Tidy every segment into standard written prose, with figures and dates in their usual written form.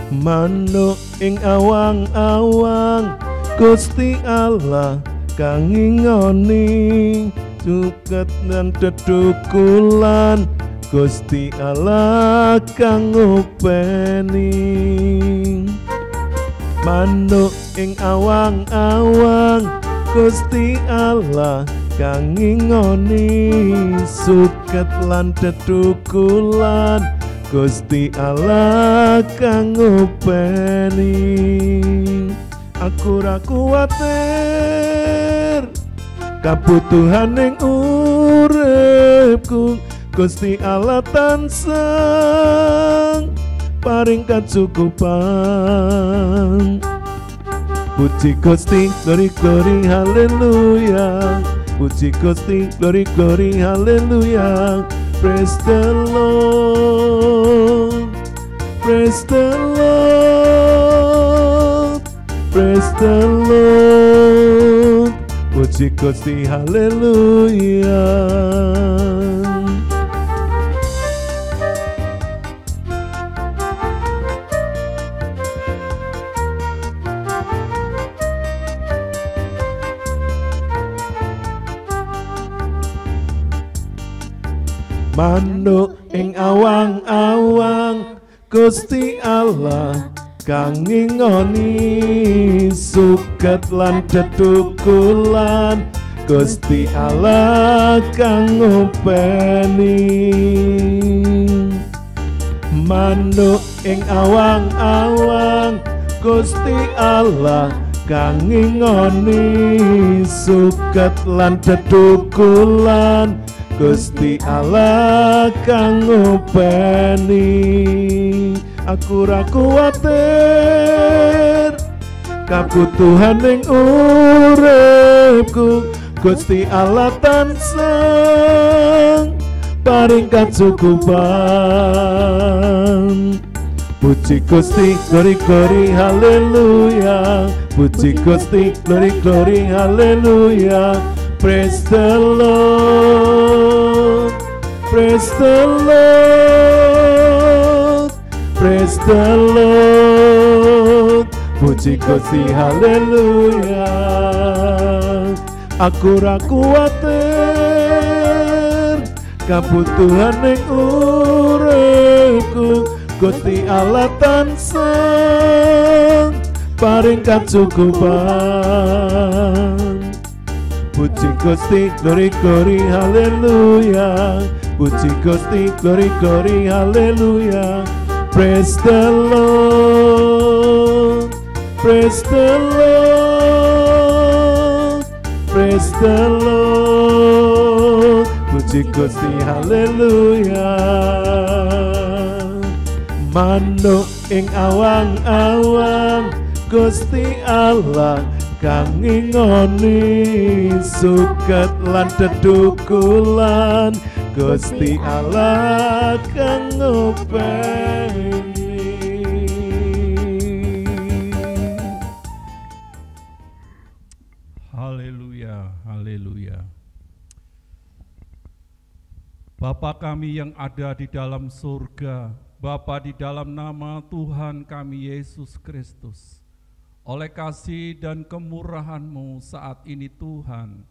Manuk ing awang-awang Gusti Allah kang ngingoni, suket lan dedukulan Gusti Allah kang ngopeni. Manuk ing awang-awang Gusti Allah kang ngingoni, suket lan dedukulan Gusti Allah kang ngopeni. Aku ra kuwatir kabutuhan ning uripku, Gusti Allah tansah paring kacukupan. Puji Gusti, glory glory haleluya. Puji Gusti, glory glory haleluya. Praise the Lord, praise the Lord, praise the Lord. Puji Gusti haleluya. Manuk ing awang-awang Gusti Allah kang ngingoni, suket lan dedukulan Gusti Allah kang ngopeni. Manuk ing awang-awang Gusti Allah kang ngingoni, suket lan dedukulan Gusti Allah kang ngopeni. Aku ra kuwatir kabutuhan ning uripku, Gusti Allah tansah paring kacukupan. Puji Gusti, glory glory haleluya. Puji Gusti, glory glory haleluya. Praise the Lord, praise the Lord, praise the Lord. Puji Gusti haleluya. Aku ra kuwatir kabutuhan ning uripku, Gusti Allah tansah paring kacukupan. Puji Gusti, glory glory haleluya. Puji Gusti, glory glory haleluya. Praise the Lord, praise the Lord, praise the Lord. Puji Gusti haleluya. Manuk ing awang-awang Gusti Allah kang ngingoni, suket lan dedukulan Gusti Allah kang ngopeni. Haleluya, haleluya. Bapa kami yang ada di dalam surga, Bapa di dalam nama Tuhan kami Yesus Kristus, oleh kasih dan kemurahan-Mu saat ini Tuhan,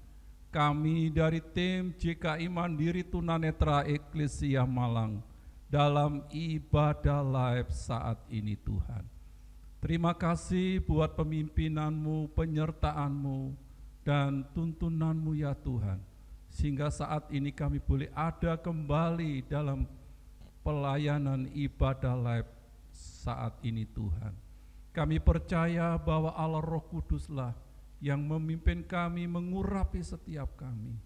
kami dari tim JKI Mandiri Tunanetra Eklesia Malang dalam ibadah live saat ini Tuhan. Terima kasih buat pemimpinan-Mu, penyertaan-Mu, dan tuntunan-Mu ya Tuhan, sehingga saat ini kami boleh ada kembali dalam pelayanan ibadah live saat ini Tuhan. Kami percaya bahwa Allah Roh Kuduslah yang memimpin kami, mengurapi setiap kami.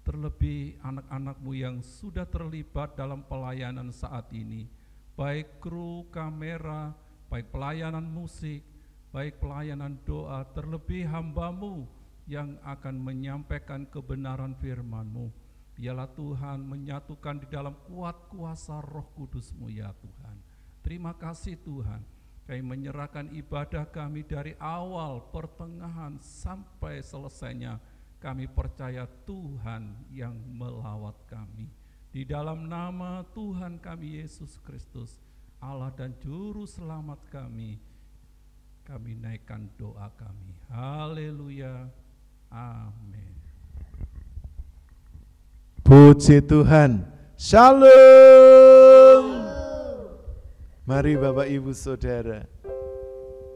Terlebih anak-anak-Mu yang sudah terlibat dalam pelayanan saat ini, baik kru, kamera, baik pelayanan musik, baik pelayanan doa, terlebih hamba-Mu yang akan menyampaikan kebenaran firman-Mu. Biarlah Tuhan menyatukan di dalam kuat kuasa Roh Kudus-Mu ya Tuhan. Terima kasih Tuhan. Kami menyerahkan ibadah kami dari awal, pertengahan, sampai selesainya. Kami percaya Tuhan yang melawat kami. Di dalam nama Tuhan kami Yesus Kristus, Allah dan Juru Selamat kami naikkan doa kami. Haleluya. Amin. Puji Tuhan. Shalom. Mari Bapak Ibu Saudara,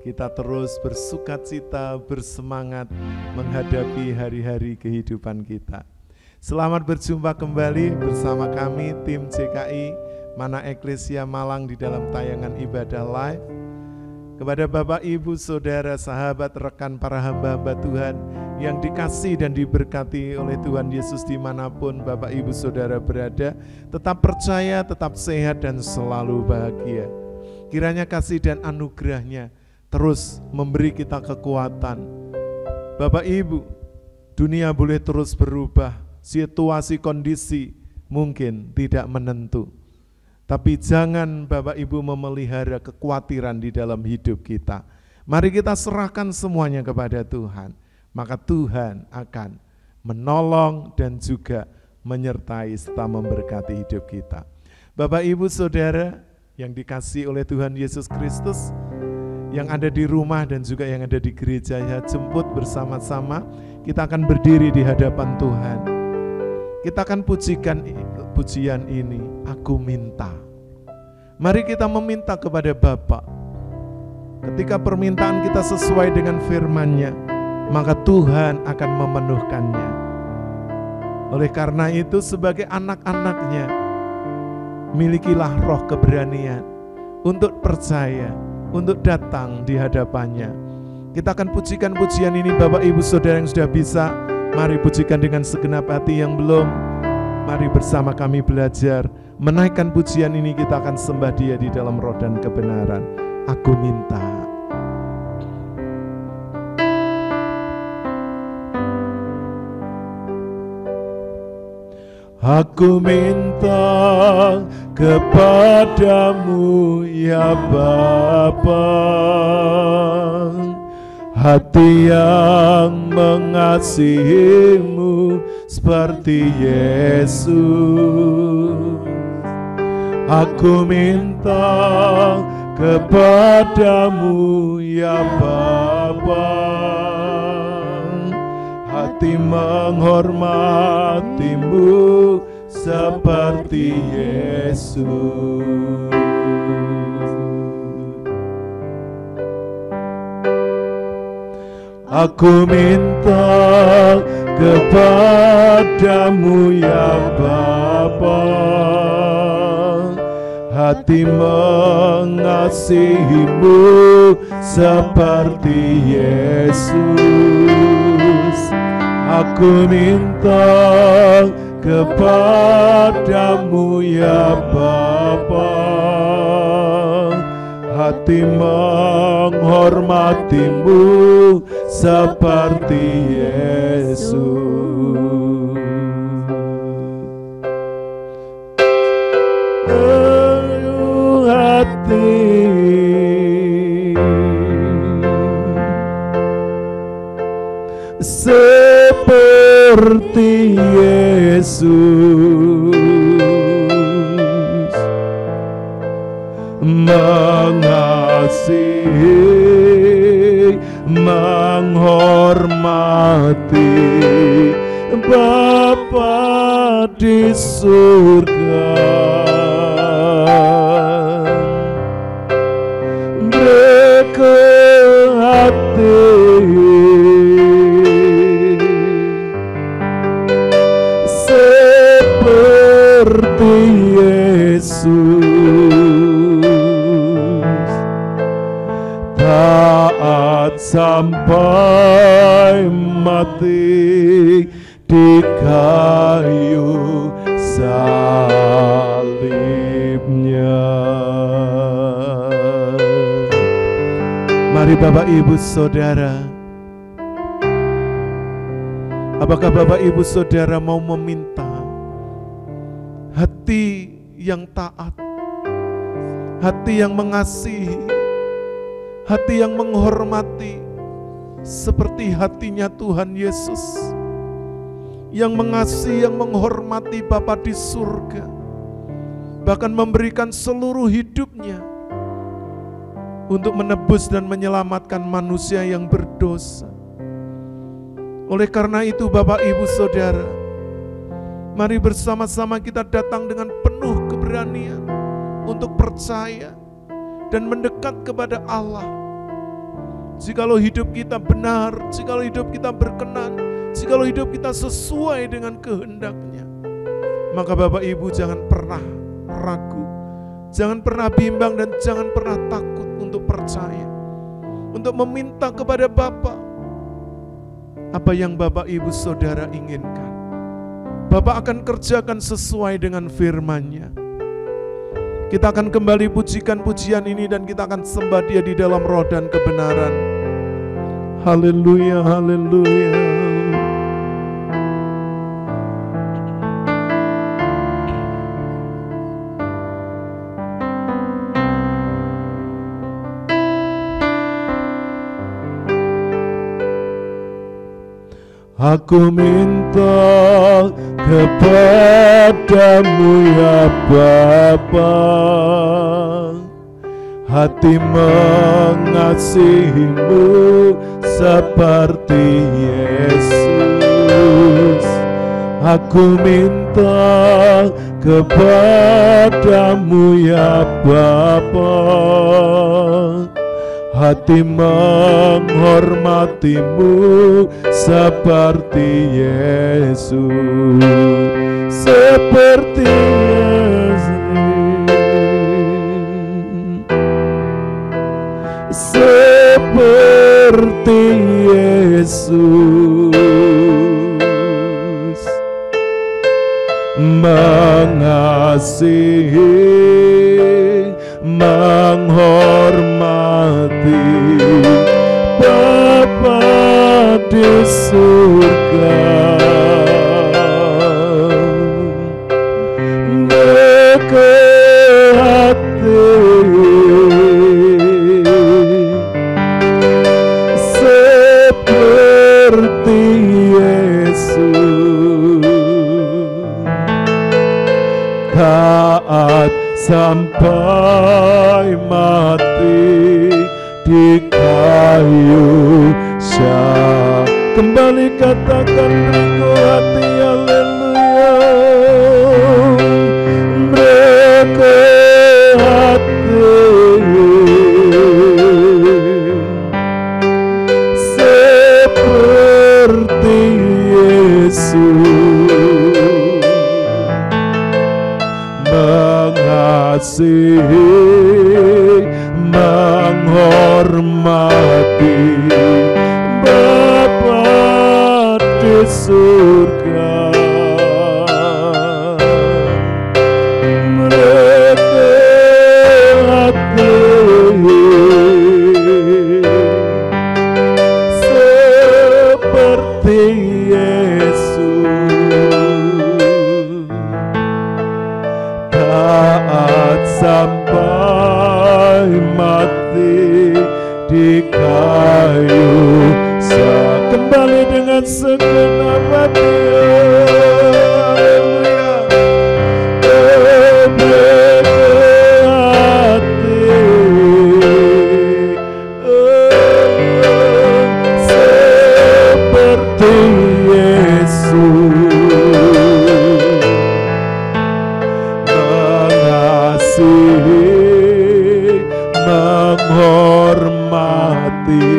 kita terus bersukacita, bersemangat menghadapi hari-hari kehidupan kita. Selamat berjumpa kembali bersama kami tim JKI Mana Eklesia Malang di dalam tayangan ibadah live. Kepada Bapak Ibu Saudara, sahabat, rekan, para hamba-hamba Tuhan yang dikasih dan diberkati oleh Tuhan Yesus dimanapun Bapak Ibu Saudara berada, tetap percaya, tetap sehat dan selalu bahagia. Kiranya kasih dan anugerahnya terus memberi kita kekuatan. Bapak Ibu, dunia boleh terus berubah, situasi kondisi mungkin tidak menentu. Tapi jangan Bapak Ibu memelihara kekhawatiran di dalam hidup kita. Mari kita serahkan semuanya kepada Tuhan. Maka Tuhan akan menolong dan juga menyertai serta memberkati hidup kita. Bapak Ibu Saudara yang dikasihi oleh Tuhan Yesus Kristus, yang ada di rumah dan juga yang ada di gereja, ya, jemput bersama-sama. Kita akan berdiri di hadapan Tuhan. Kita akan pujikan pujian ini, aku minta. Mari kita meminta kepada Bapa. Ketika permintaan kita sesuai dengan firman-Nya, maka Tuhan akan memenuhkannya. Oleh karena itu, sebagai anak-anak-Nya, milikilah roh keberanian untuk percaya, untuk datang di hadapan-Nya. Kita akan pujikan pujian ini. Bapak Ibu Saudara yang sudah bisa, mari pujikan dengan segenap hati. Yang belum, mari bersama kami belajar menaikkan pujian ini. Kita akan sembah Dia di dalam roh dan kebenaran. Aku minta. Aku minta kepadamu ya Bapa, hati yang mengasihimu seperti Yesus. Aku minta kepadamu ya Bapa, hati menghormatimu seperti Yesus. Aku minta kepadamu ya Bapa, hati mengasihimu seperti Yesus. Aku minta kepadamu ya Bapa, hati menghormatimu seperti Yesus. Hati seperti Yesus, mengasihi, menghormati Bapa di surga, berkehati seperti Yesus, taat sampai mati di kayu salibnya. Mari Bapak Ibu Saudara, apakah Bapak Ibu Saudara mau meminta hati yang taat, hati yang mengasihi, hati yang menghormati seperti hatinya Tuhan Yesus, yang mengasihi, yang menghormati Bapa di surga, bahkan memberikan seluruh hidupnya untuk menebus dan menyelamatkan manusia yang berdosa. Oleh karena itu Bapak Ibu Saudara, mari bersama-sama kita datang dengan penuh keberanian untuk percaya dan mendekat kepada Allah. Jikalau hidup kita benar, jikalau hidup kita berkenan, jikalau hidup kita sesuai dengan kehendak-Nya, maka Bapak Ibu jangan pernah ragu, jangan pernah bimbang, dan jangan pernah takut untuk percaya, untuk meminta kepada Bapa apa yang Bapak Ibu Saudara inginkan. Bapa akan kerjakan sesuai dengan firman-Nya. Kita akan kembali pujikan pujian ini dan kita akan sembah Dia di dalam roh dan kebenaran. Haleluya, haleluya. Aku minta kepadamu ya Bapa, hati mengasihimu seperti Yesus. Aku minta kepadamu ya Bapa, hati menghormatimu seperti Yesus, seperti Yesus, seperti Yesus, mengasihi, menghormati Bapa di surga, dekat hati seperti Yesus, taat sampai mati di kayu salib. Kembali katakan beriku hati, haleluya. Mereka hati seperti Yesus, mengasihi, menghormati Bapa di surga. Mereka hati seperti Yesus, taat sampai mati di kayu salib. Kembali dengan segenap hati, haleluya. Seperti Yesus, mengasihi, menghormati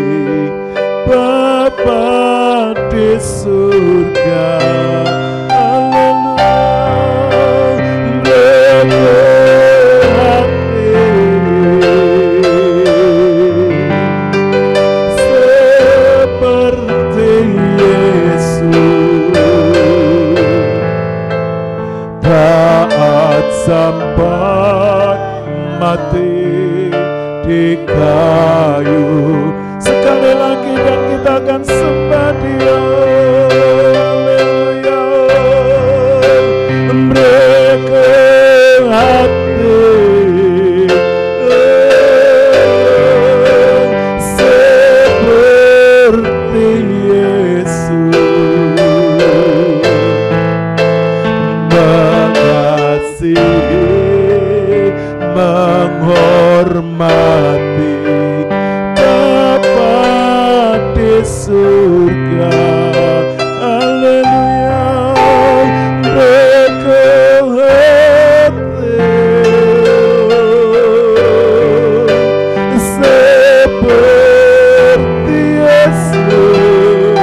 Bapa di surga. Haleluya. Berhati seperti Yesus, taat sampai mati di kayu. Sekali lagi dan kita akan sembah Dia, haleluya. Mereka hati seperti Yesus, mengasihi, menghormati surga. Haleluya, seperti Yesus,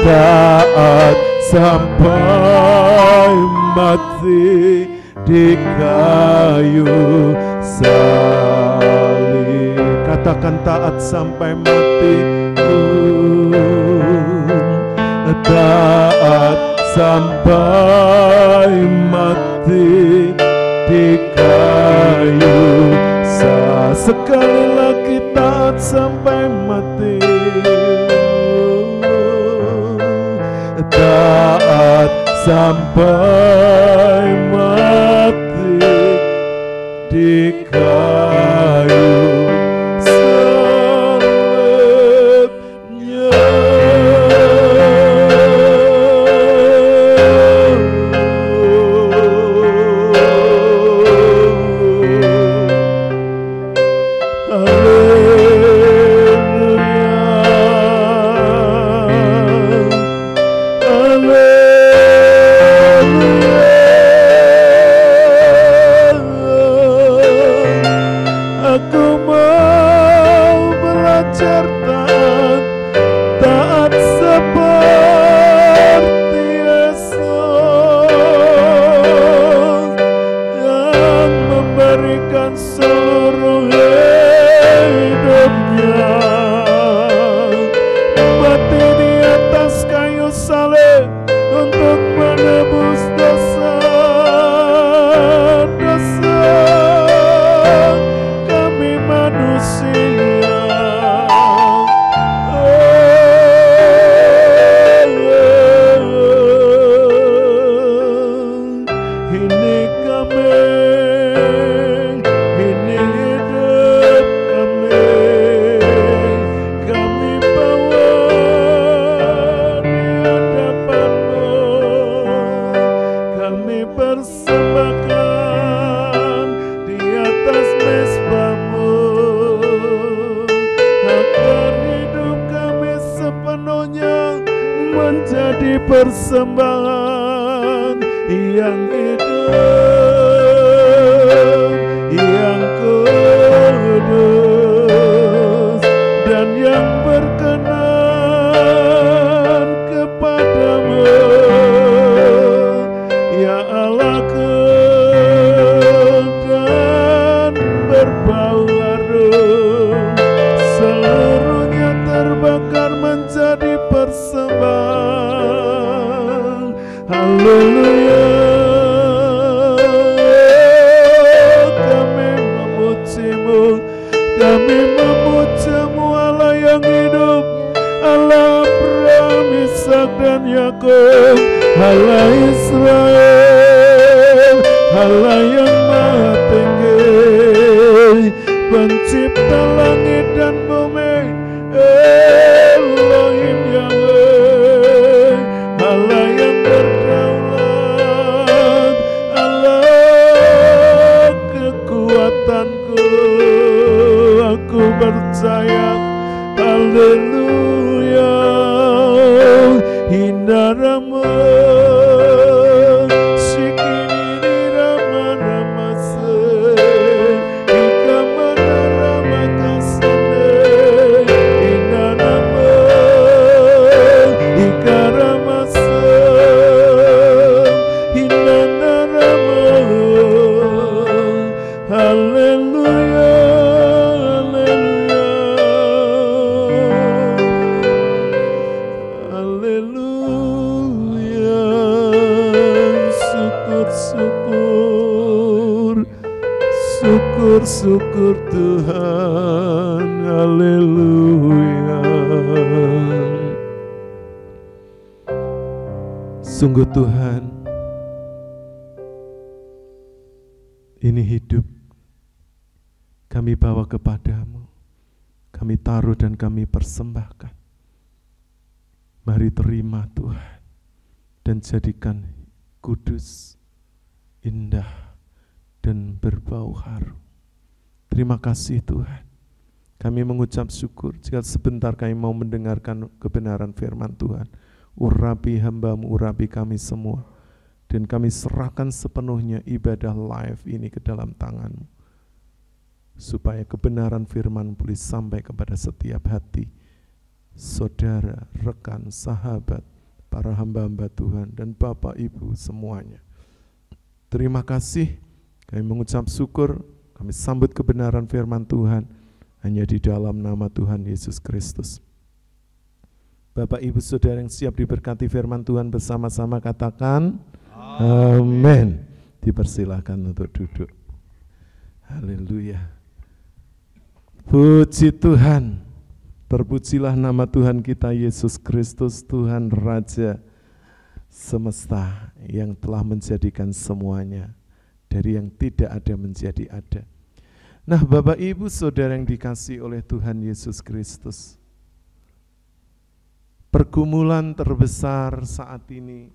taat sampai mati di kayu salib. Katakan taat sampai mati, taat sampai mati di kayu salib. Sekali lagi taat sampai mati, taat sampai mati di kayu salibnya. Persembahan yang hidup, yang kudus, dan yang berkenan kepadamu, ya Allahku, dan berbau harum, seluruhnya terbakar menjadi persembahan. Haleluya, kami memujimu, kami memujimu Allah yang hidup, Allah Abraham, Ishak dan Yakub, Allah Israel, Allah yang maha tinggi, pencipta langit dan bumi, Elohim Yahweh, Allah yang berdaulat, Allah kekuatanku, aku percaya. Haleluya, Hindarama Shikini Rama Ramase Ikamana Rama Kasane Hindarama Ikaramase Hindarama. Haleluya, haleluya, syukur, syukur, syukur Tuhan, haleluya. Sungguh Tuhan, ini hidup kami bawa kepadamu, kami taruh dan kami persembahkan. Mari terima Tuhan dan jadikan kudus, indah, dan berbau harum. Terima kasih Tuhan, Kami mengucap syukur jika sebentar kami mau mendengarkan kebenaran firman Tuhan. Urapi hamba-Mu, urapi kami semua. Dan kami serahkan sepenuhnya ibadah live ini ke dalam tangan-Mu. Supaya kebenaran firman boleh sampai kepada setiap hati. Saudara, rekan, sahabat, para hamba-hamba Tuhan, dan Bapak Ibu semuanya. Terima kasih, kami mengucap syukur, kami sambut kebenaran firman Tuhan, hanya di dalam nama Tuhan Yesus Kristus. Bapak Ibu Saudara yang siap diberkati firman Tuhan bersama-sama katakan amin. Dipersilahkan untuk duduk. Haleluya. Puji Tuhan. Terpujilah nama Tuhan kita Yesus Kristus, Tuhan Raja semesta yang telah menjadikan semuanya dari yang tidak ada menjadi ada. Nah, Bapak Ibu Saudara yang dikasihi oleh Tuhan Yesus Kristus, pergumulan terbesar saat ini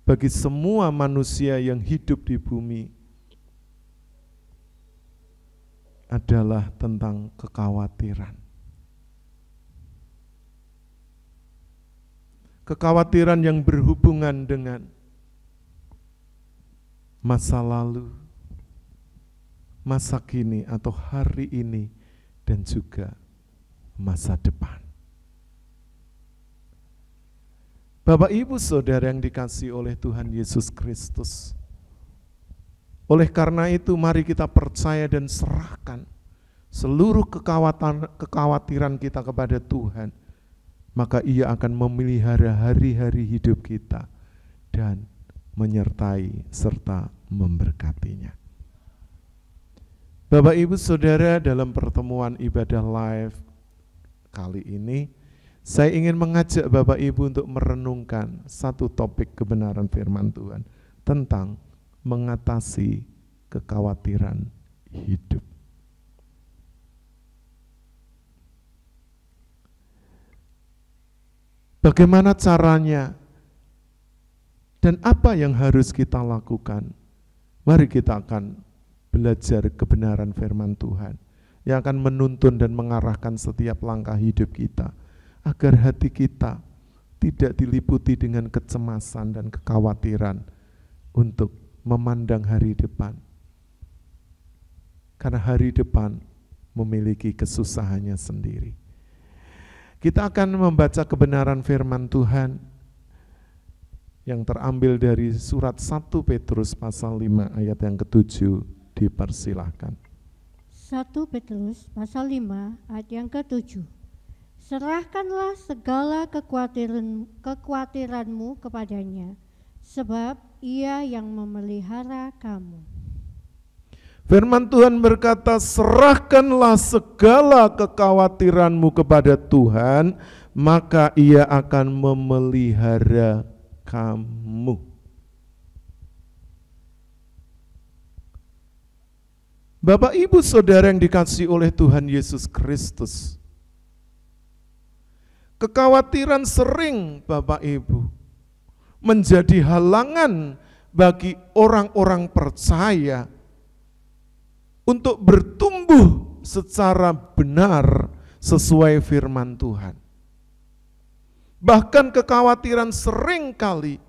bagi semua manusia yang hidup di bumi adalah tentang kekhawatiran. Kekhawatiran yang berhubungan dengan masa lalu, masa kini atau hari ini, dan juga masa depan. Bapak Ibu Saudara yang dikasihi oleh Tuhan Yesus Kristus, oleh karena itu mari kita percaya dan serahkan seluruh kekhawatiran kita kepada Tuhan, maka Ia akan memelihara hari-hari hidup kita dan menyertai serta memberkatinya. Bapak Ibu Saudara, dalam pertemuan ibadah live kali ini, saya ingin mengajak Bapak Ibu untuk merenungkan satu topik kebenaran firman Tuhan tentang mengatasi kekhawatiran hidup. Bagaimana caranya dan apa yang harus kita lakukan? Mari kita akan belajar kebenaran firman Tuhan yang akan menuntun dan mengarahkan setiap langkah hidup kita, agar hati kita tidak diliputi dengan kecemasan dan kekhawatiran untuk memandang hari depan. Karena hari depan memiliki kesusahannya sendiri. Kita akan membaca kebenaran firman Tuhan yang terambil dari surat 1 Petrus pasal 5 ayat yang ke-7, dipersilahkan. 1 Petrus pasal 5 ayat yang ke-7. Serahkanlah segala kekhawatiranmu kepadanya, sebab Ia yang memelihara kamu. Firman Tuhan berkata, serahkanlah segala kekhawatiranmu kepada Tuhan, maka Ia akan memelihara kamu. Bapak Ibu Saudara yang dikasihi oleh Tuhan Yesus Kristus, kekhawatiran sering Bapak Ibu menjadi halangan bagi orang-orang percaya untuk bertumbuh secara benar sesuai firman Tuhan. Bahkan kekhawatiran sering kali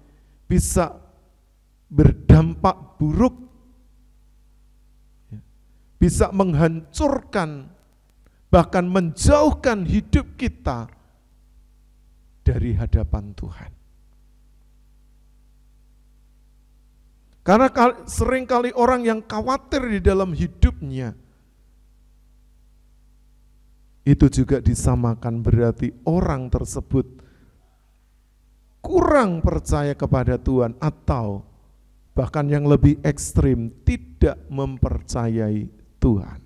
bisa berdampak buruk, bisa menghancurkan, bahkan menjauhkan hidup kita dari hadapan Tuhan. Karena seringkali orang yang khawatir di dalam hidupnya, itu juga disamakan berarti orang tersebut kurang percaya kepada Tuhan, atau bahkan yang lebih ekstrim, tidak mempercayai Tuhan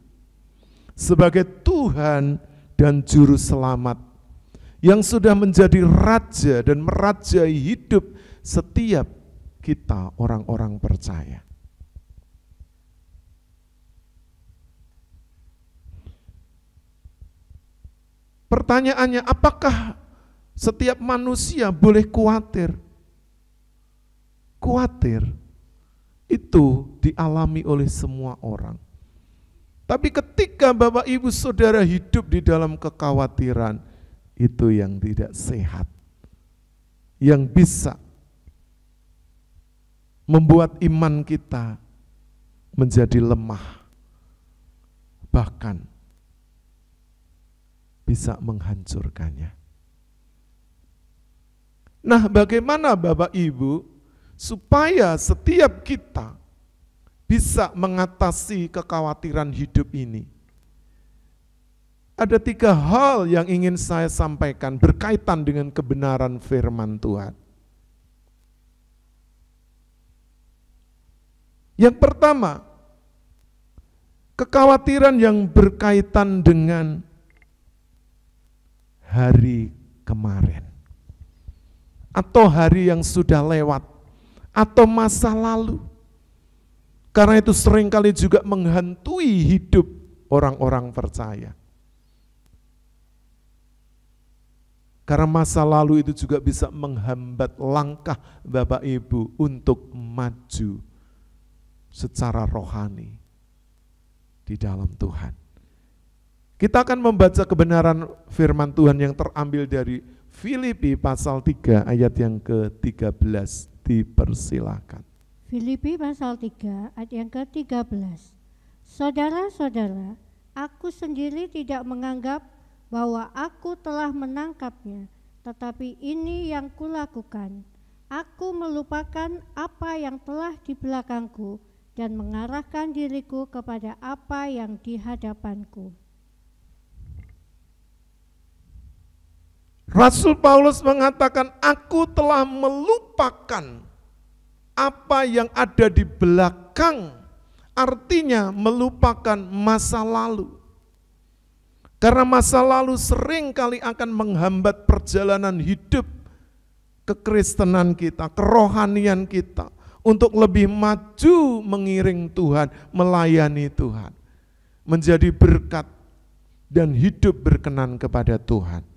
sebagai Tuhan dan Juru Selamat yang sudah menjadi Raja dan merajai hidup setiap kita orang-orang percaya. Pertanyaannya, apakah setiap manusia boleh khawatir? Khawatir itu dialami oleh semua orang. Tapi ketika Bapak Ibu Saudara hidup di dalam kekhawatiran, itu yang tidak sehat, yang bisa membuat iman kita menjadi lemah, bahkan bisa menghancurkannya. Nah, bagaimana Bapak Ibu supaya setiap kita bisa mengatasi kekhawatiran hidup ini? Ada 3 hal yang ingin saya sampaikan berkaitan dengan kebenaran firman Tuhan. Yang pertama, kekhawatiran yang berkaitan dengan hari kemarin, atau hari yang sudah lewat, atau masa lalu. Karena itu seringkali juga menghantui hidup orang-orang percaya. Karena masa lalu itu juga bisa menghambat langkah Bapak Ibu untuk maju secara rohani di dalam Tuhan. Kita akan membaca kebenaran firman Tuhan yang terambil dari Filipi pasal 3 ayat yang ke-13, dipersilakan. Filipi pasal 3 ayat yang ke-13. Saudara-saudara, aku sendiri tidak menganggap bahwa aku telah menangkapnya, tetapi ini yang kulakukan. Aku melupakan apa yang telah di belakangku dan mengarahkan diriku kepada apa yang di hadapanku. Rasul Paulus mengatakan, aku telah melupakan apa yang ada di belakang, artinya melupakan masa lalu. Karena masa lalu sering kali akan menghambat perjalanan hidup kekristenan kita, kerohanian kita, untuk lebih maju mengiring Tuhan, melayani Tuhan, menjadi berkat dan hidup berkenan kepada Tuhan.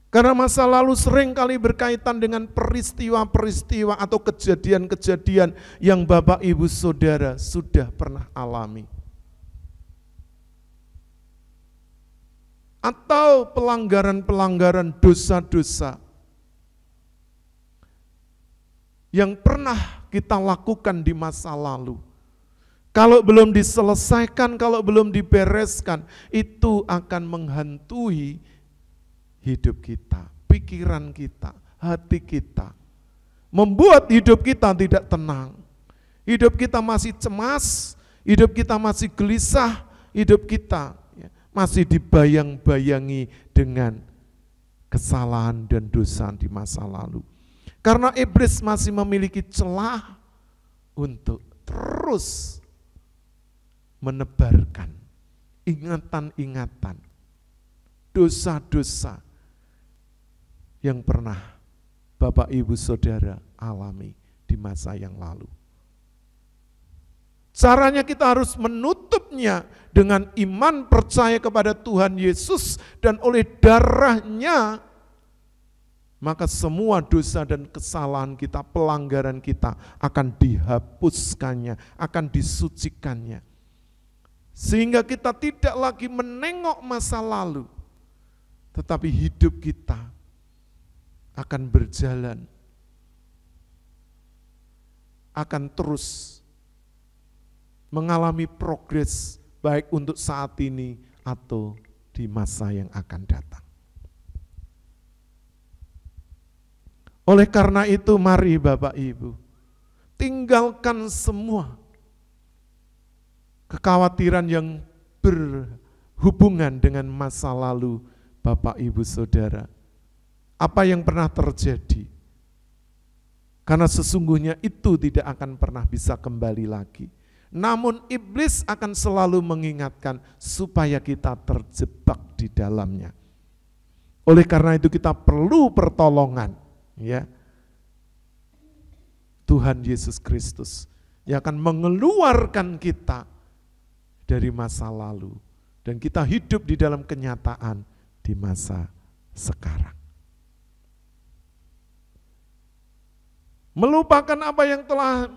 Karena masa lalu sering kali berkaitan dengan peristiwa-peristiwa atau kejadian-kejadian yang Bapak Ibu Saudara sudah pernah alami. Atau pelanggaran-pelanggaran dosa-dosa yang pernah kita lakukan di masa lalu. Kalau belum diselesaikan, kalau belum dibereskan, itu akan menghantui hidup kita, pikiran kita, hati kita. Membuat hidup kita tidak tenang. Hidup kita masih cemas, hidup kita masih gelisah, hidup kita masih dibayang-bayangi dengan kesalahan dan dosa di masa lalu. Karena iblis masih memiliki celah untuk terus menebarkan ingatan-ingatan, dosa-dosa yang pernah Bapak Ibu Saudara alami di masa yang lalu. Caranya kita harus menutupnya dengan iman percaya kepada Tuhan Yesus, dan oleh darah-Nya maka semua dosa dan kesalahan kita, pelanggaran kita akan dihapuskannya, akan disucikannya. Sehingga kita tidak lagi menengok masa lalu, tetapi hidup kita akan berjalan, akan terus mengalami progres baik untuk saat ini atau di masa yang akan datang. Oleh karena itu mari Bapak Ibu, tinggalkan semua kekhawatiran yang berhubungan dengan masa lalu Bapak Ibu Saudara. Apa yang pernah terjadi, karena sesungguhnya itu tidak akan pernah bisa kembali lagi. Namun iblis akan selalu mengingatkan supaya kita terjebak di dalamnya. Oleh karena itu kita perlu pertolongan, ya. Tuhan Yesus Kristus yang akan mengeluarkan kita dari masa lalu dan kita hidup di dalam kenyataan di masa sekarang. Melupakan apa yang telah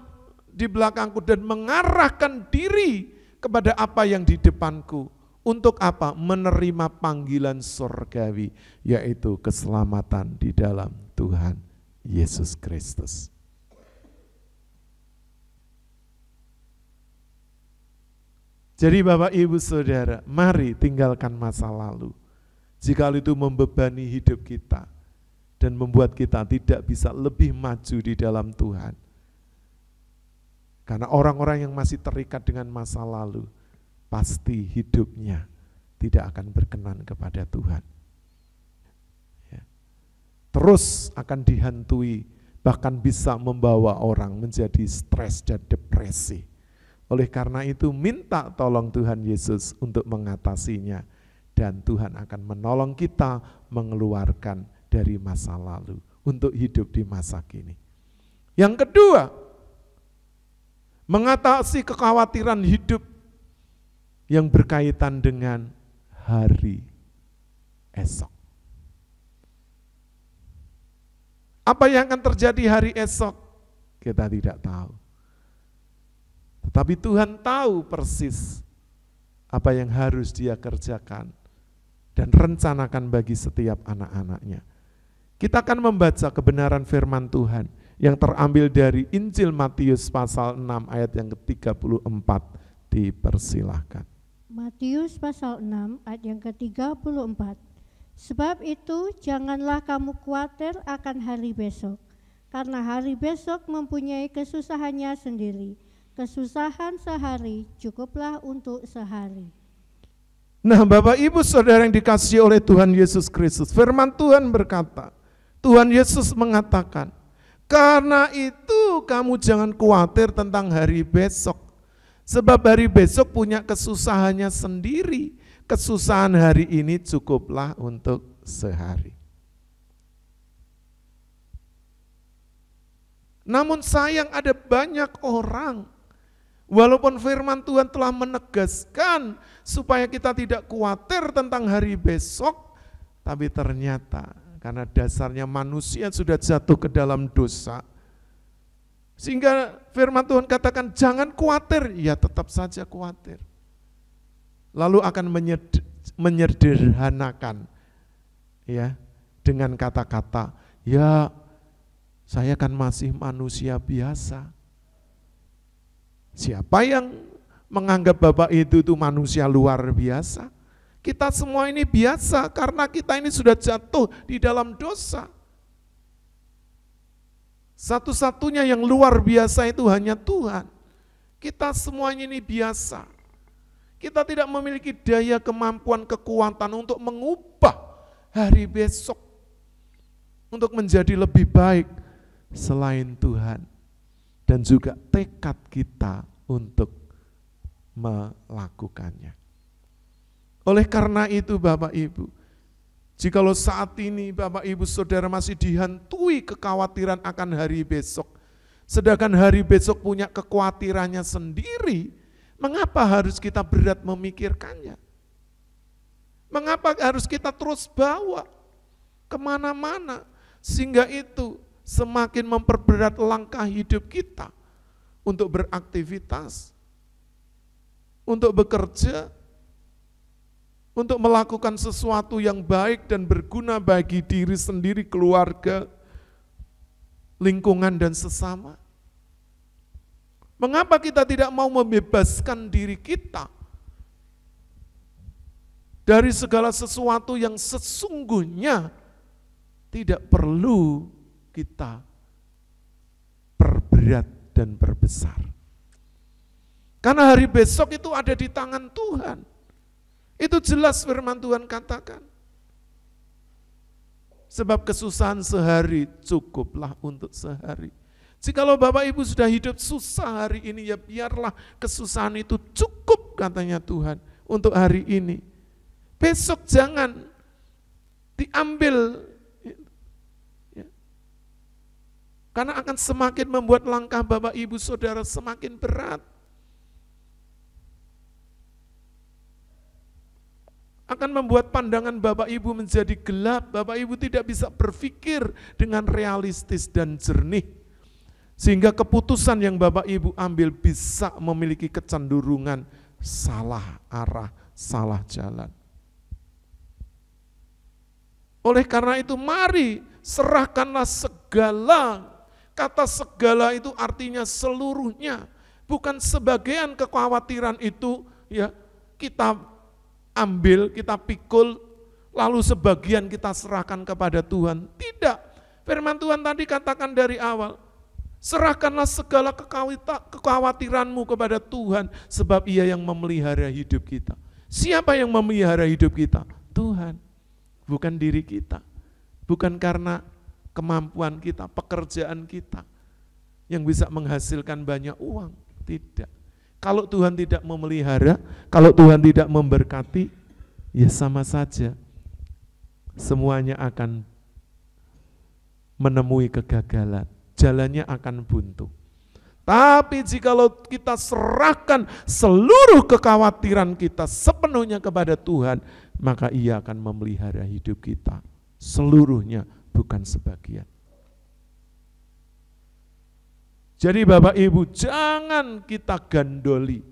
di belakangku dan mengarahkan diri kepada apa yang di depanku. Untuk apa? Menerima panggilan surgawi, yaitu keselamatan di dalam Tuhan Yesus Kristus. Jadi Bapak Ibu Saudara, mari tinggalkan masa lalu. Jika itu membebani hidup kita dan membuat kita tidak bisa lebih maju di dalam Tuhan. Karena orang-orang yang masih terikat dengan masa lalu, pasti hidupnya tidak akan berkenan kepada Tuhan. Ya. Terus akan dihantui, bahkan bisa membawa orang menjadi stres dan depresi. Oleh karena itu minta tolong Tuhan Yesus untuk mengatasinya, dan Tuhan akan menolong kita mengeluarkan dari masa lalu untuk hidup di masa kini. Yang kedua, mengatasi kekhawatiran hidup yang berkaitan dengan hari esok. Apa yang akan terjadi hari esok? Kita tidak tahu. Tetapi Tuhan tahu persis apa yang harus Dia kerjakan dan rencanakan bagi setiap anak-anaknya. Kita akan membaca kebenaran firman Tuhan yang terambil dari Injil Matius pasal 6 ayat yang ke-34. Dipersilahkan. Matius pasal 6 ayat yang ke-34. Sebab itu janganlah kamu khawatir akan hari besok, karena hari besok mempunyai kesusahannya sendiri. Kesusahan sehari cukuplah untuk sehari. Nah Bapak Ibu Saudara yang dikasihi oleh Tuhan Yesus Kristus, firman Tuhan berkata, Tuhan Yesus mengatakan, karena itu kamu jangan khawatir tentang hari besok. Sebab hari besok punya kesusahannya sendiri. Kesusahan hari ini cukuplah untuk sehari. Namun sayang ada banyak orang, walaupun firman Tuhan telah menegaskan supaya kita tidak khawatir tentang hari besok, tapi ternyata karena dasarnya manusia sudah jatuh ke dalam dosa, sehingga firman Tuhan katakan jangan khawatir, ya tetap saja khawatir. Lalu akan menyederhanakan ya dengan kata-kata, ya saya kan masih manusia biasa. Siapa yang menganggap Bapak itu manusia luar biasa? Kita semua ini biasa karena kita ini sudah jatuh di dalam dosa. Satu-satunya yang luar biasa itu hanya Tuhan. Kita semuanya ini biasa. Kita tidak memiliki daya, kemampuan, kekuatan untuk mengubah hari besok untuk menjadi lebih baik selain Tuhan. Dan juga tekad kita untuk melakukannya. Oleh karena itu Bapak Ibu, jikalau saat ini Bapak Ibu Saudara masih dihantui kekhawatiran akan hari besok, sedangkan hari besok punya kekhawatirannya sendiri, mengapa harus kita berat memikirkannya? Mengapa harus kita terus bawa kemana-mana, sehingga itu semakin memperberat langkah hidup kita untuk beraktivitas, untuk bekerja, untuk melakukan sesuatu yang baik dan berguna bagi diri sendiri, keluarga, lingkungan, dan sesama. Mengapa kita tidak mau membebaskan diri kita dari segala sesuatu yang sesungguhnya tidak perlu kita perberat dan perbesar? Karena hari besok itu ada di tangan Tuhan. Itu jelas firman Tuhan katakan. Sebab kesusahan sehari cukuplah untuk sehari. Jikalau Bapak Ibu sudah hidup susah hari ini, ya biarlah kesusahan itu cukup, katanya Tuhan, untuk hari ini. Besok jangan diambil, karena akan semakin membuat langkah Bapak Ibu Saudara semakin berat. Akan membuat pandangan Bapak Ibu menjadi gelap. Bapak Ibu tidak bisa berpikir dengan realistis dan jernih. Sehingga keputusan yang Bapak Ibu ambil bisa memiliki kecenderungan salah arah, salah jalan. Oleh karena itu mari serahkanlah segala. Kata segala itu artinya seluruhnya. Bukan sebagian kekhawatiran itu ya kita ambil, kita pikul, lalu sebagian kita serahkan kepada Tuhan. Tidak. Firman Tuhan tadi katakan dari awal, serahkanlah segala kekhawatiranmu kepada Tuhan, sebab Ia yang memelihara hidup kita. Siapa yang memelihara hidup kita? Tuhan, bukan diri kita. Bukan karena kemampuan kita, pekerjaan kita yang bisa menghasilkan banyak uang. Tidak. Kalau Tuhan tidak memelihara, kalau Tuhan tidak memberkati, ya sama saja. Semuanya akan menemui kegagalan. Jalannya akan buntu. Tapi jikalau kita serahkan seluruh kekhawatiran kita sepenuhnya kepada Tuhan, maka Ia akan memelihara hidup kita. Seluruhnya, bukan sebagian. Jadi Bapak Ibu, jangan kita gandoli.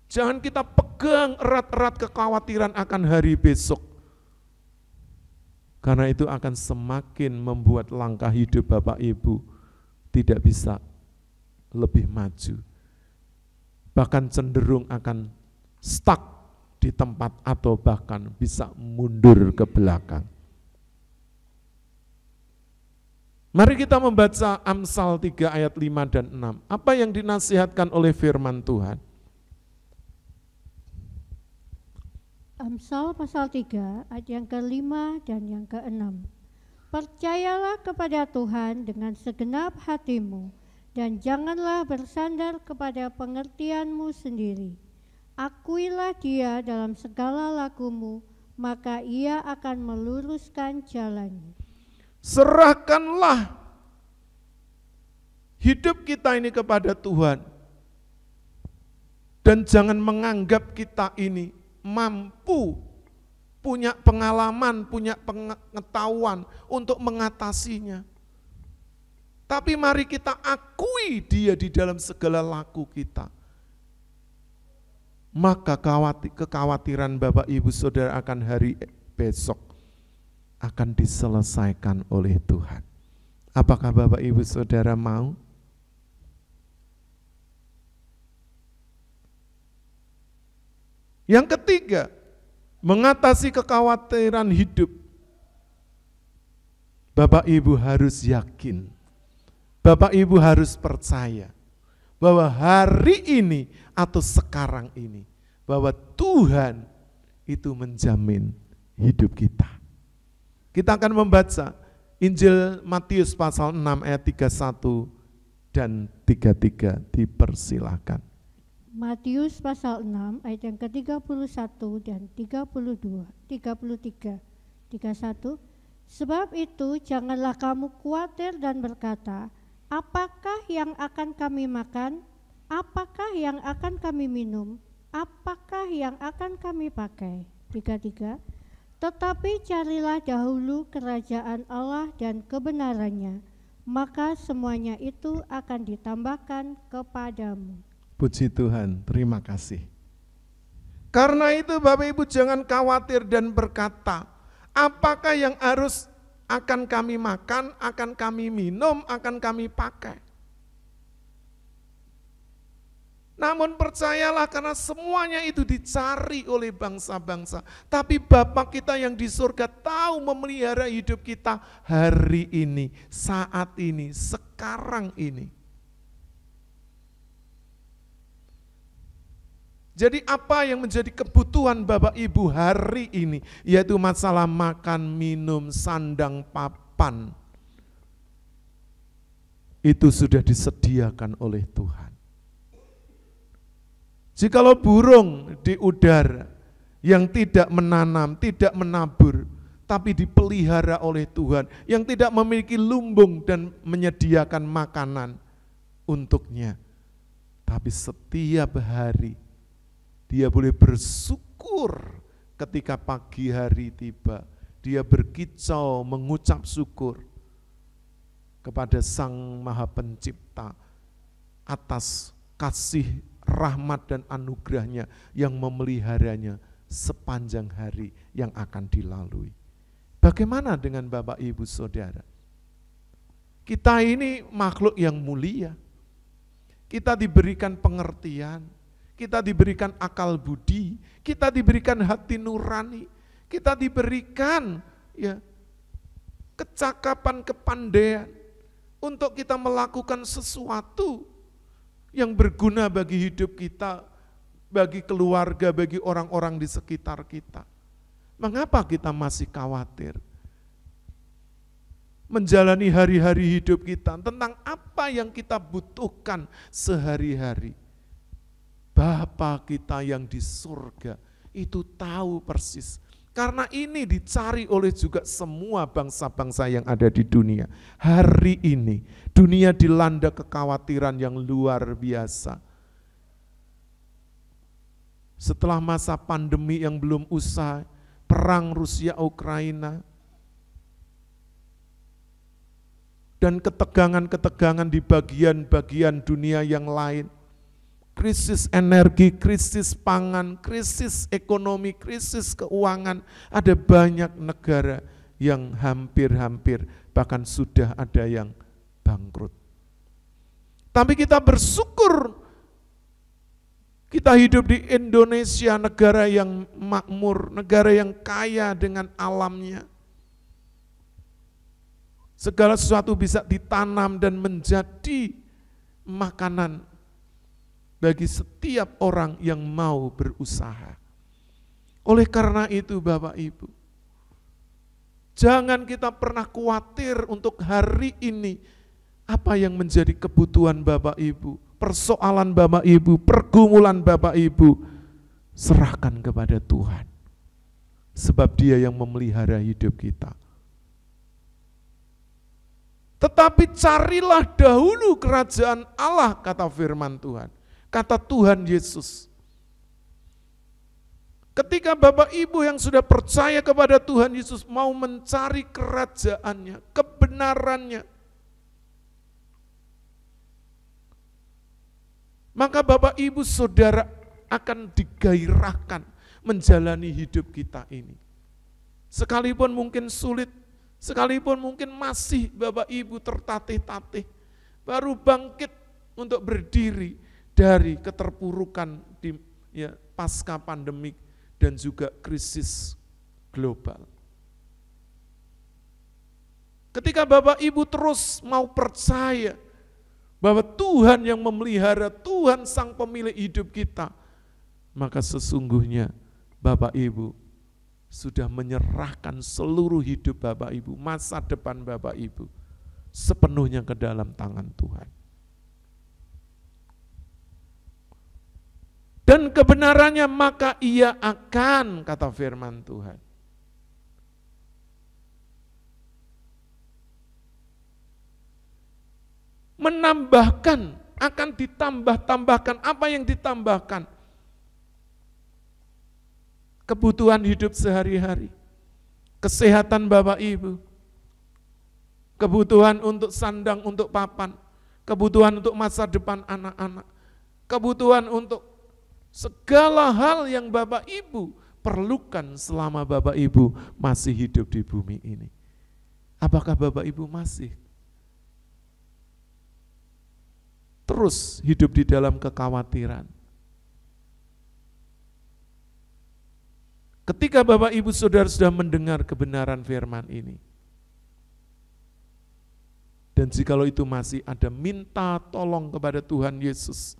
Jangan kita pegang erat-erat kekhawatiran akan hari besok. Karena itu akan semakin membuat langkah hidup Bapak Ibu tidak bisa lebih maju. Bahkan cenderung akan stuck di tempat atau bahkan bisa mundur ke belakang. Mari kita membaca Amsal 3 ayat 5 dan 6. Apa yang dinasihatkan oleh firman Tuhan? Amsal pasal 3 ayat yang ke-5 dan yang ke-6. Percayalah kepada Tuhan dengan segenap hatimu dan janganlah bersandar kepada pengertianmu sendiri. Akuilah Dia dalam segala lakumu, maka Ia akan meluruskan jalanmu. Serahkanlah hidup kita ini kepada Tuhan. Dan jangan menganggap kita ini mampu, punya pengalaman, punya pengetahuan untuk mengatasinya. Tapi mari kita akui Dia di dalam segala laku kita. Maka kekhawatiran Bapak Ibu Saudara akan hari besok akan diselesaikan oleh Tuhan. Apakah Bapak Ibu Saudara mau? Yang ketiga, mengatasi kekhawatiran hidup. Bapak Ibu harus yakin, Bapak Ibu harus percaya bahwa hari ini atau sekarang ini, bahwa Tuhan itu menjamin hidup kita. Kita akan membaca Injil Matius pasal 6 ayat 31 dan 33, dipersilahkan. Matius pasal 6 ayat yang ke-31 dan 32, 33, 31. Sebab itu janganlah kamu khawatir dan berkata, apakah yang akan kami makan? Apakah yang akan kami minum? Apakah yang akan kami pakai? 33. Tetapi carilah dahulu kerajaan Allah dan kebenarannya, maka semuanya itu akan ditambahkan kepadamu. Puji Tuhan, terima kasih. Karena itu Bapak Ibu jangan khawatir dan berkata, apakah yang harus akan kami makan, akan kami minum, akan kami pakai. Namun percayalah karena semuanya itu dicari oleh bangsa-bangsa. Tapi Bapa kita yang di surga tahu memelihara hidup kita hari ini, saat ini, sekarang ini. Jadi apa yang menjadi kebutuhan Bapak Ibu hari ini? Yaitu masalah makan, minum, sandang, papan. Itu sudah disediakan oleh Tuhan. Jikalau burung di udara yang tidak menanam, tidak menabur, tapi dipelihara oleh Tuhan, yang tidak memiliki lumbung dan menyediakan makanan untuknya, tapi setiap hari dia boleh bersyukur ketika pagi hari tiba, dia berkicau mengucap syukur. kepada Sang Maha Pencipta atas kasih, rahmat dan anugerahnya yang memeliharanya sepanjang hari yang akan dilalui. Bagaimana dengan Bapak Ibu Saudara? Kita ini makhluk yang mulia. Kita diberikan pengertian, kita diberikan akal budi, kita diberikan hati nurani, kita diberikan kecakapan, kepandaian untuk kita melakukan sesuatu yang berguna bagi hidup kita, bagi keluarga, bagi orang-orang di sekitar kita. Mengapa kita masih khawatir menjalani hari-hari hidup kita tentang apa yang kita butuhkan sehari-hari? Bapa kita yang di surga itu tahu persis. Karena ini dicari oleh juga semua bangsa-bangsa yang ada di dunia. Hari ini dunia dilanda kekhawatiran yang luar biasa. Setelah masa pandemi yang belum usai, perang Rusia-Ukraina, dan ketegangan-ketegangan di bagian-bagian dunia yang lain, krisis energi, krisis pangan, krisis ekonomi, krisis keuangan, ada banyak negara yang hampir-hampir bahkan sudah ada yang bangkrut. Tapi kita bersyukur kita hidup di Indonesia, negara yang makmur, negara yang kaya dengan alamnya. Segala sesuatu bisa ditanam dan menjadi makanan bagi setiap orang yang mau berusaha. Oleh karena itu Bapak Ibu, jangan kita pernah khawatir untuk hari ini apa yang menjadi kebutuhan Bapak Ibu, persoalan Bapak Ibu, pergumulan Bapak Ibu, serahkan kepada Tuhan. Sebab Dia yang memelihara hidup kita. Tetapi carilah dahulu kerajaan Allah, kata firman Tuhan. Kata Tuhan Yesus. Ketika Bapak Ibu yang sudah percaya kepada Tuhan Yesus mau mencari kerajaannya, kebenarannya, maka Bapak Ibu Saudara akan digairahkan menjalani hidup kita ini. Sekalipun mungkin sulit, sekalipun mungkin masih Bapak Ibu tertatih-tatih, baru bangkit untuk berdiri dari keterpurukan di pasca pandemik dan juga krisis global. Ketika Bapak Ibu terus mau percaya bahwa Tuhan yang memelihara, Tuhan sang pemilik hidup kita, maka sesungguhnya Bapak Ibu sudah menyerahkan seluruh hidup Bapak Ibu, masa depan Bapak Ibu, sepenuhnya ke dalam tangan Tuhan. Dan kebenarannya maka ia akan, kata firman Tuhan, menambahkan, akan ditambah-tambahkan. Apa yang ditambahkan? Kebutuhan hidup sehari-hari, kesehatan Bapak Ibu, kebutuhan untuk sandang, untuk papan, kebutuhan untuk masa depan anak-anak, kebutuhan untuk segala hal yang Bapak Ibu perlukan selama Bapak Ibu masih hidup di bumi ini. Apakah Bapak Ibu masih terus hidup di dalam kekhawatiran? Ketika Bapak Ibu Saudara sudah mendengar kebenaran firman ini, dan jikalau itu masih ada, minta tolong kepada Tuhan Yesus,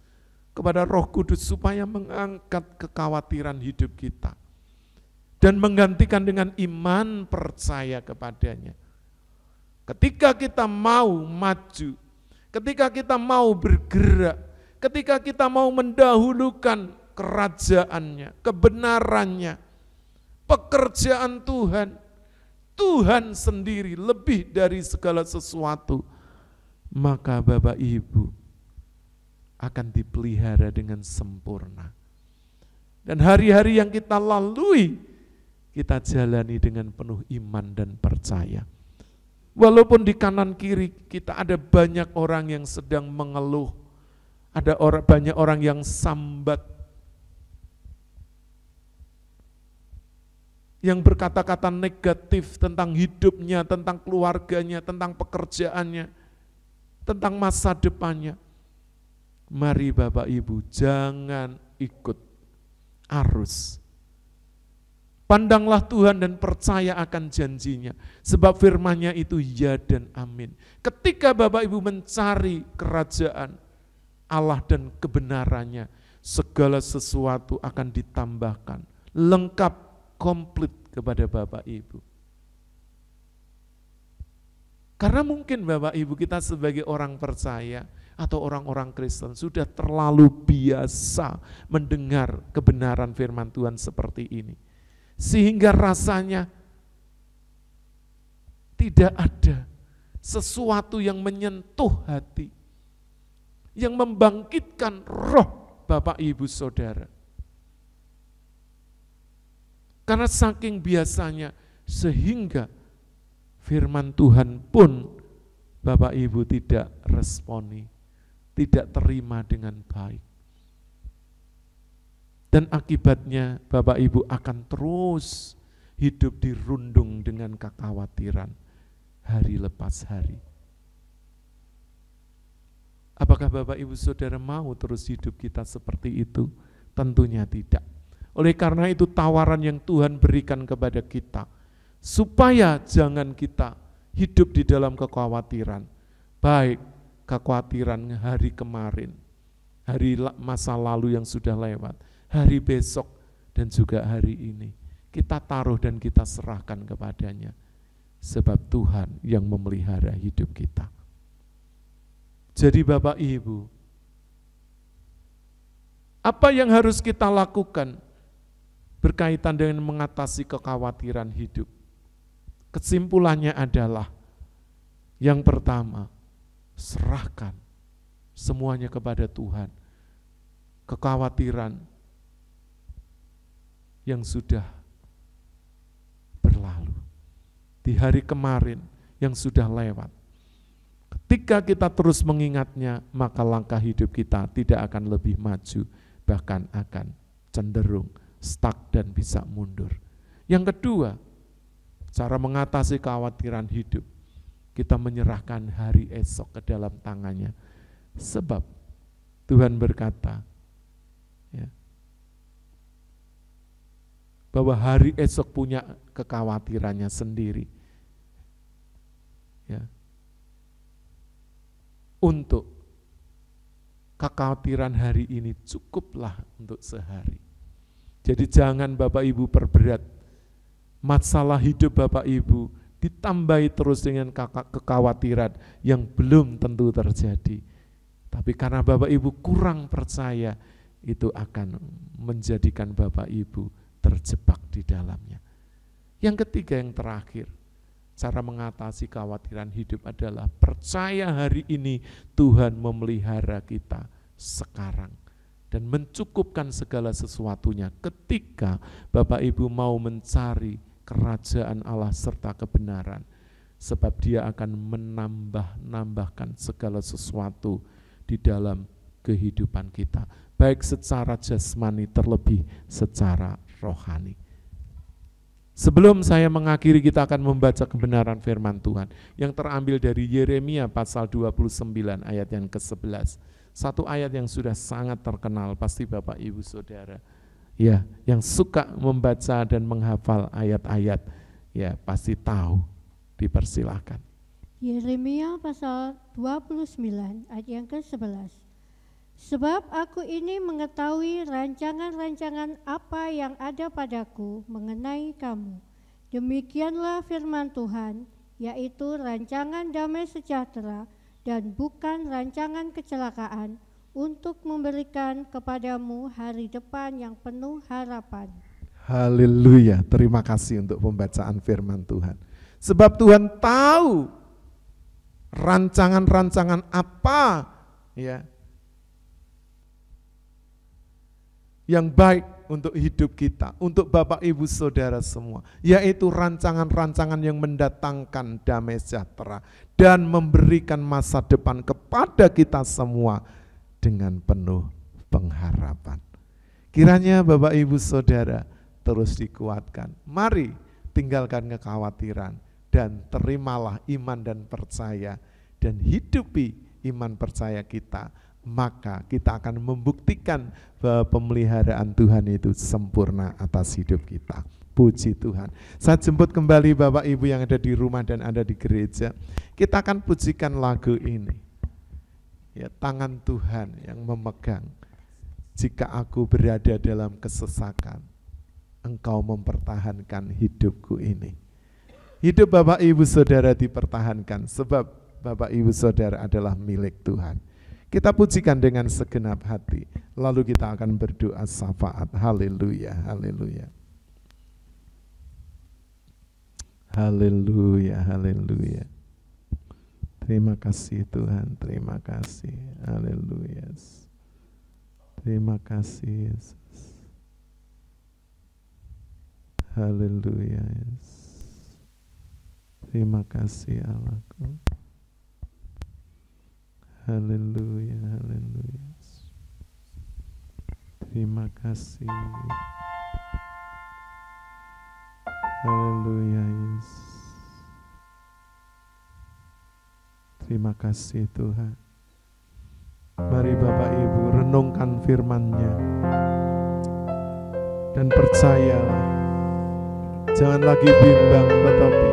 kepada Roh Kudus supaya mengangkat kekhawatiran hidup kita dan menggantikan dengan iman percaya kepadanya. Ketika kita mau maju, ketika kita mau bergerak, ketika kita mau mendahulukan kerajaannya, kebenarannya, pekerjaan Tuhan, Tuhan sendiri lebih dari segala sesuatu, maka Bapak Ibu akan dipelihara dengan sempurna. Dan hari-hari yang kita lalui, kita jalani dengan penuh iman dan percaya. Walaupun di kanan kiri kita ada banyak orang yang sedang mengeluh, ada banyak orang yang sambat, yang berkata-kata negatif tentang hidupnya, tentang keluarganya, tentang pekerjaannya, tentang masa depannya. Mari Bapak Ibu, jangan ikut arus. Pandanglah Tuhan dan percaya akan janjinya, sebab firman-Nya itu ya dan amin. Ketika Bapak Ibu mencari kerajaan Allah dan kebenarannya, segala sesuatu akan ditambahkan, lengkap, komplit kepada Bapak Ibu. Karena mungkin Bapak Ibu kita sebagai orang percaya atau orang-orang Kristen sudah terlalu biasa mendengar kebenaran firman Tuhan seperti ini. Sehingga rasanya tidak ada sesuatu yang menyentuh hati, yang membangkitkan roh Bapak Ibu Saudara. Karena saking biasanya sehingga firman Tuhan pun Bapak Ibu tidak responi, tidak terima dengan baik. Dan akibatnya Bapak Ibu akan terus hidup dirundung dengan kekhawatiran hari lepas hari. Apakah Bapak Ibu Saudara mau terus hidup kita seperti itu? Tentunya tidak. Oleh karena itu tawaran yang Tuhan berikan kepada kita, supaya jangan kita hidup di dalam kekhawatiran, baik kekhawatiran hari kemarin, hari masa lalu yang sudah lewat, hari besok, dan juga hari ini. Kita taruh dan kita serahkan kepadanya, sebab Tuhan yang memelihara hidup kita. Jadi Bapak Ibu, apa yang harus kita lakukan berkaitan dengan mengatasi kekhawatiran hidup? Kesimpulannya adalah, yang pertama, serahkan semuanya kepada Tuhan. Kekhawatiran yang sudah berlalu, di hari kemarin yang sudah lewat. Ketika kita terus mengingatnya, maka langkah hidup kita tidak akan lebih maju, bahkan akan cenderung stuck dan bisa mundur. Yang kedua, cara mengatasi kekhawatiran hidup, kita menyerahkan hari esok ke dalam tangannya. Sebab Tuhan berkata, ya, bahwa hari esok punya kekhawatirannya sendiri. Ya. Untuk kekhawatiran hari ini cukuplah untuk sehari. Jadi jangan Bapak Ibu perberat masalah hidup Bapak Ibu, ditambahi terus dengan kekhawatiran yang belum tentu terjadi. Tapi karena Bapak Ibu kurang percaya, itu akan menjadikan Bapak Ibu terjebak di dalamnya. Yang ketiga, yang terakhir, cara mengatasi kekhawatiran hidup adalah percaya hari ini Tuhan memelihara kita sekarang dan mencukupkan segala sesuatunya ketika Bapak Ibu mau mencari kerajaan Allah serta kebenaran, sebab Dia akan menambahkan segala sesuatu di dalam kehidupan kita, baik secara jasmani terlebih secara rohani. Sebelum saya mengakhiri, kita akan membaca kebenaran firman Tuhan yang terambil dari Yeremia pasal 29 ayat yang ke-11. Satu ayat yang sudah sangat terkenal, pasti Bapak Ibu Saudara ya, yang suka membaca dan menghafal ayat-ayat, ya pasti tahu. Dipersilakan. Yeremia pasal 29 ayat yang ke-11. Sebab aku ini mengetahui rancangan-rancangan apa yang ada padaku mengenai kamu. Demikianlah firman Tuhan, yaitu rancangan damai sejahtera dan bukan rancangan kecelakaan, untuk memberikan kepadamu hari depan yang penuh harapan. Haleluya, terima kasih untuk pembacaan firman Tuhan. Sebab Tuhan tahu rancangan-rancangan apa ya yang baik untuk hidup kita, untuk Bapak Ibu Saudara semua, yaitu rancangan-rancangan yang mendatangkan damai sejahtera dan memberikan masa depan kepada kita semua dengan penuh pengharapan. Kiranya Bapak Ibu Saudara terus dikuatkan. Mari tinggalkan kekhawatiran dan terimalah iman dan percaya dan hidupi iman percaya kita. Maka kita akan membuktikan bahwa pemeliharaan Tuhan itu sempurna atas hidup kita. Puji Tuhan. Saya jemput kembali Bapak Ibu yang ada di rumah dan ada di gereja. Kita akan pujikan lagu ini. Ya, tangan Tuhan yang memegang. Jika aku berada dalam kesesakan, Engkau mempertahankan hidupku ini. Hidup Bapak Ibu Saudara dipertahankan sebab Bapak Ibu Saudara adalah milik Tuhan. Kita pujikan dengan segenap hati, lalu kita akan berdoa syafaat. Haleluya, haleluya. Haleluya, haleluya. Terima kasih Tuhan, terima kasih. Haleluya. Terima kasih Yesus. Haleluya. Terima kasih Allahku. Haleluya, haleluya. Terima kasih. Haleluya, Yesus. Terima kasih Tuhan. Mari Bapak Ibu renungkan firman-Nya dan percayalah. Jangan lagi bimbang, tetapi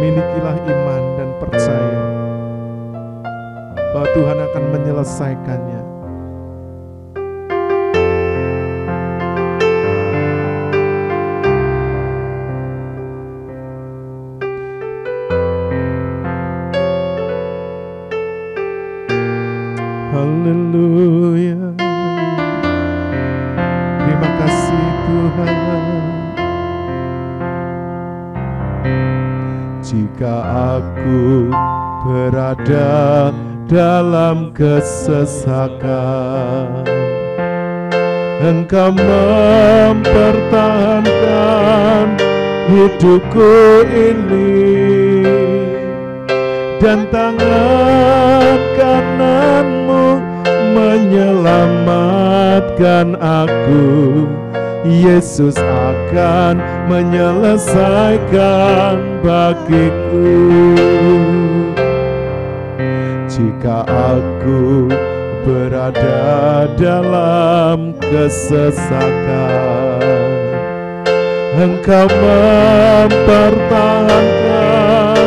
milikilah iman dan percaya bahwa Tuhan akan menyelesaikannya. Haleluya. Terima kasih Tuhan. Jika aku berada dalam kesesakan, Engkau mempertahankan hidupku ini, dan tangan kanan-Mu menyelamatkan aku. Yesus akan menyelesaikan bagiku. Jika aku berada dalam kesesakan, Engkau mempertahankan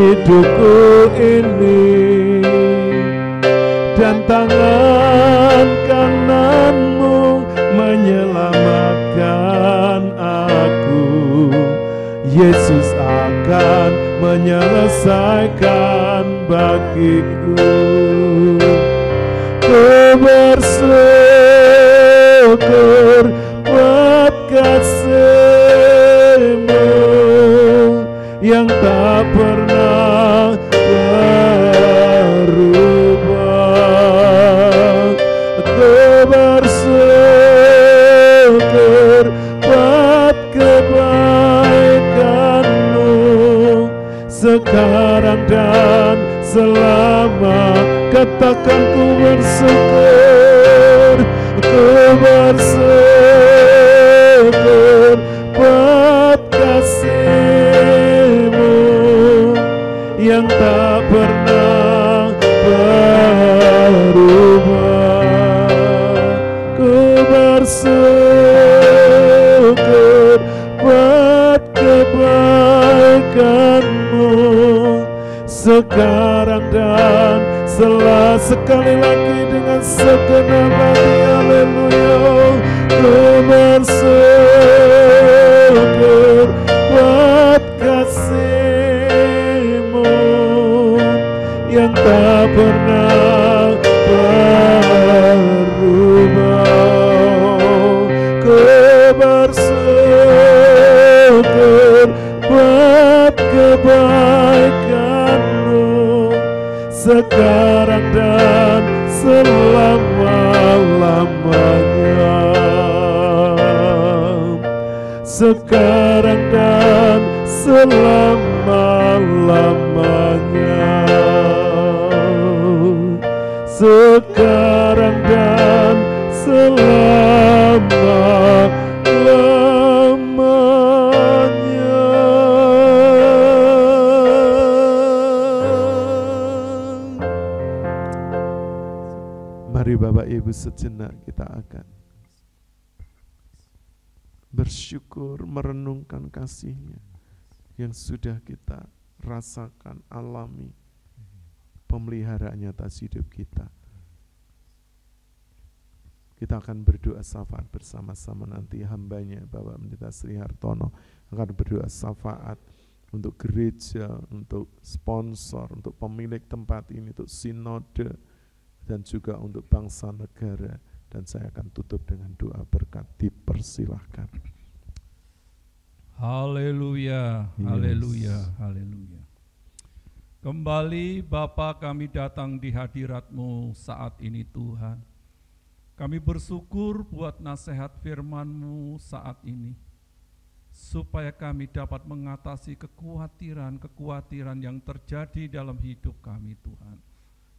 hidupku ini, dan tangan kanan-Mu menyelamatkan aku. Yesus akan menyelesaikan bagiku. Ku bersyukur buat kasih-Mu yang tak pernah berubah. Ku bersyukur buat kebaikan-Mu sekarang dan selama. Katakan ku bersyukur, ku bersyukur buat kasih-Mu yang tak pernah berubah. Ku bersyukur buat kebaikan-Mu sekarang dan setelah. Sekali lagi dengan segenap hati. Haleluya. Ku bersyukur buat kasih-Mu yang tak pernah berubah. Ku bersyukur buat kebaikan-Mu sekarang dan selama-lamanya. sekarang dan selama-lamanya, sekarang dan selama-lamanya. Mari Bapak Ibu sejenak kita akan bersyukur merenungkan kasih-Nya yang sudah kita rasakan, alami pemeliharaannya atas hidup kita. Kita akan berdoa syafaat bersama-sama, nanti hambanya Bapak Pendeta Sri Hartono akan berdoa syafaat untuk gereja, untuk sponsor, untuk pemilik tempat ini, untuk sinode, dan juga untuk bangsa negara. Dan saya akan tutup dengan doa berkat. Dipersilahkan. Haleluya, Yes. haleluya, haleluya. Kembali Bapa, kami datang di hadirat-Mu saat ini Tuhan. Kami bersyukur buat nasihat firman-Mu saat ini, supaya kami dapat mengatasi kekhawatiran-kekhawatiran yang terjadi dalam hidup kami Tuhan.